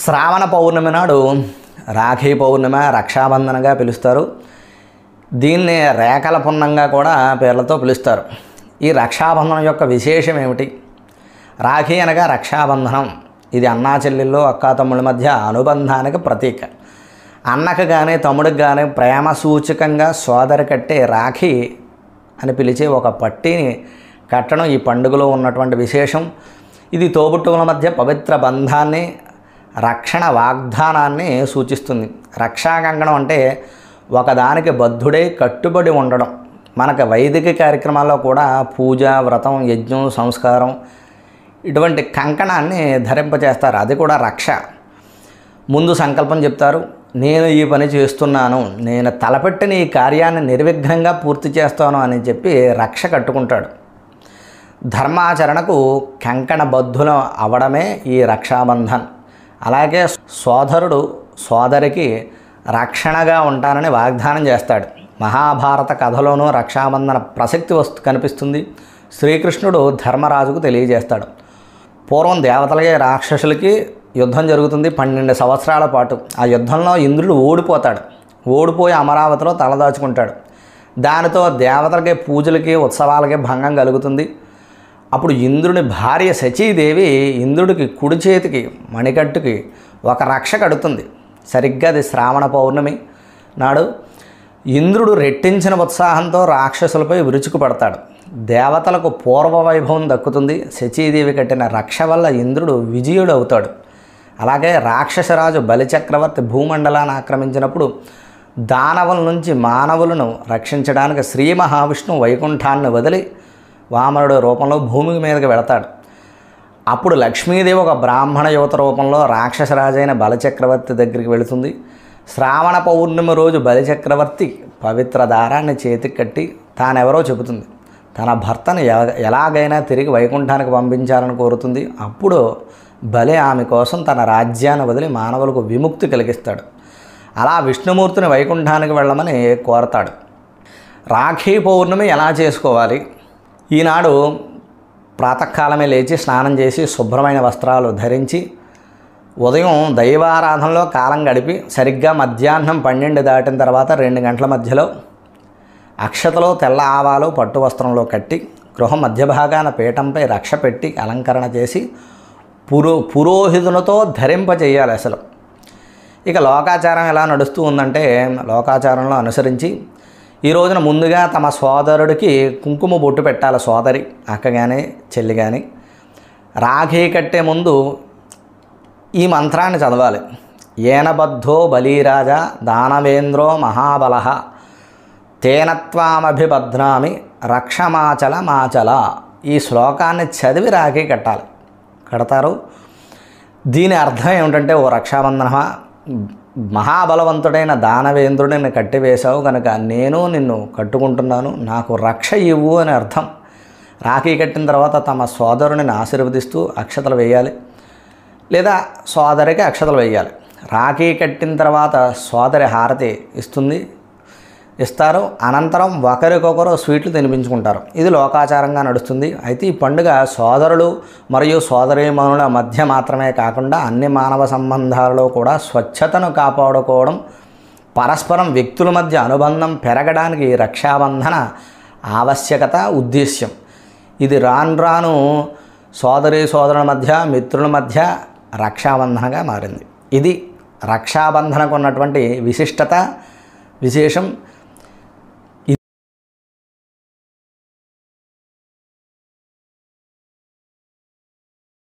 శ్రావణ పౌర్ణమి నాడు రాఖీ పౌర్ణమి రక్షాబంధనగా పిలుస్తారు. దీన్ని రేఖల పున్నంగా కూడా పేర్లతో పిలుస్తారు. ఈ రక్షాబంధనం యొక్క విశేషం ఏమిటి? రాఖీ అనగా రక్షాబంధనం. ఇది అన్నా చెల్లెళ్ళు అక్కా తమ్ముళ్ళ మధ్య అనుబంధానికి ప్రతీక. అన్నకు కానీ తమ్ముడికి కానీ ప్రేమ సూచకంగా సోదరి కట్టే రాఖీ అని పిలిచే ఒక పట్టీని కట్టడం ఈ పండుగలో ఉన్నటువంటి విశేషం. ఇది తోబుట్టువుల మధ్య పవిత్ర బంధాన్ని, రక్షణ వాగ్దానాన్ని సూచిస్తుంది. రక్షాకంకణం అంటే ఒకదానికి బద్ధుడై కట్టుబడి ఉండడం. మనకు వైదిక కార్యక్రమాల్లో కూడా పూజ, వ్రతం, యజ్ఞం, సంస్కారం ఇటువంటి కంకణాన్ని ధరింపచేస్తారు. అది కూడా రక్ష. ముందు సంకల్పం చెప్తారు, నేను ఈ పని చేస్తున్నాను, నేను తలపెట్టిన ఈ కార్యాన్ని నిర్విఘ్నంగా పూర్తి చేస్తాను అని చెప్పి రక్ష కట్టుకుంటాడు. ధర్మాచరణకు కంకణబద్ధులం అవడమే ఈ రక్షాబంధన్. అలాగే సోదరుడు సోదరికి రక్షణగా ఉంటానని వాగ్దానం చేస్తాడు. మహాభారత కథలోనూ రక్షాబంధన ప్రసక్తి కనిపిస్తుంది. శ్రీకృష్ణుడు ధర్మరాజుకు తెలియజేస్తాడు. పూర్వం దేవతలకి రాక్షసులకి యుద్ధం జరుగుతుంది 12 సంవత్సరాల పాటు. ఆ యుద్ధంలో ఇంద్రుడు ఓడిపోతాడు. ఓడిపోయి అమరావతిలో తలదాచుకుంటాడు. దానితో దేవతలకి పూజలకి ఉత్సవాలకి భంగం కలుగుతుంది. అప్పుడు ఇంద్రుని భార్య శచీదేవి ఇంద్రుడికి కుడి చేతికి మణికట్టుకి ఒక రక్ష కడుతుంది. సరిగ్గా అది శ్రావణ పౌర్ణమి నాడు ఇంద్రుడు రెట్టించిన ఉత్సాహంతో రాక్షసులపై విరుచుకుపడతాడు. దేవతలకు పూర్వ వైభవం దక్కుతుంది. శచీదేవి కట్టిన రక్ష వల్ల ఇంద్రుడు విజయుడు అవుతాడు. అలాగే రాక్షసరాజు బలిచక్రవర్తి భూమండలాన్ని ఆక్రమించినప్పుడు దానవుల నుంచి మానవులను రక్షించడానికి శ్రీ మహావిష్ణువు వైకుంఠాన్ని వదిలి వామనుడు రూపంలో భూమి మీదకి వెళతాడు. అప్పుడు లక్ష్మీదేవి ఒక బ్రాహ్మణ యువత రూపంలో రాక్షసరాజైన బలిచక్రవర్తి దగ్గరికి వెళుతుంది. శ్రావణ పౌర్ణమి రోజు బలిచక్రవర్తి పవిత్ర దారాన్ని చేతికి కట్టి తానెవరో చెబుతుంది. తన భర్తను ఎలాగైనా తిరిగి వైకుంఠానికి పంపించాలని కోరుతుంది. అప్పుడు బలి ఆమె కోసం తన రాజ్యాన్ని వదిలి మానవులకు విముక్తి కలిగిస్తాడు. అలా విష్ణుమూర్తిని వైకుంఠానికి వెళ్ళమని కోరతాడు. రాఖీ పౌర్ణమి ఎలా చేసుకోవాలి? ఈనాడు ప్రాతకాలమే లేచి స్నానం చేసి శుభ్రమైన వస్త్రాలు ధరించి ఉదయం దైవారాధనలో కాలం గడిపి సరిగ్గా మధ్యాహ్నం 12 దాటిన తర్వాత 2 గంటల మధ్యలో అక్షతలో తెల్ల ఆవాలు పట్టు వస్త్రంలో కట్టి గృహం మధ్య భాగాన పీఠంపై రక్ష పెట్టి అలంకరణ చేసి పురోహితునితో ధరింపజేయాలి. అసలు ఇక లోకాచారం ఎలా నడుస్తూ ఉందంటే, లోకాచారంలో అనుసరించి ఈ రోజున ముందుగా తమ సోదరుడికి కుంకుమ బొట్టు పెట్టాలి. సోదరి అక్క కానీ చెల్లి కానీ రాఖీ కట్టే ముందు ఈ మంత్రాన్ని చదవాలి. ఏనబద్ధో బలీరాజా దానవేంద్రో మహాబలః తేనత్వామభిబధ్నామి రక్షమాచల మాచల. ఈ శ్లోకాన్ని చదివి రాఖీ కడతారు. దీని అర్థం ఏమిటంటే, ఓ రక్షాబంధనమా, మహాబలవంతుడైన దానవేంద్రుడిని కట్టివేశావు కనుక నేను నిన్ను కట్టుకుంటున్నాను, నాకు రక్ష ఇవ్వు అని అర్థం. రాఖీ కట్టిన తర్వాత తమ సోదరుని ఆశీర్వదిస్తూ అక్షతలు వేయాలి, లేదా సోదరికి అక్షతలు వేయాలి. రాఖీ కట్టిన తర్వాత సోదరి హారతి ఇస్తారు. అనంతరం ఒకరికొకరు స్వీట్లు తినిపించుకుంటారు. ఇది లోకాచారంగా నడుస్తుంది. అయితే ఈ పండుగ సోదరులు మరియు సోదరీమణుల మధ్య మాత్రమే కాకుండా అన్ని మానవ సంబంధాలలో కూడా స్వచ్ఛతను కాపాడుకోవడం, పరస్పరం వ్యక్తుల మధ్య అనుబంధం పెరగడానికి రక్షాబంధన ఆవశ్యకత, ఉద్దేశ్యం. ఇది రాను సోదరుల మధ్య, మిత్రుల మధ్య రక్షాబంధనగా మారింది. ఇది రక్షాబంధనకు ఉన్నటువంటి విశిష్టత, విశేషం.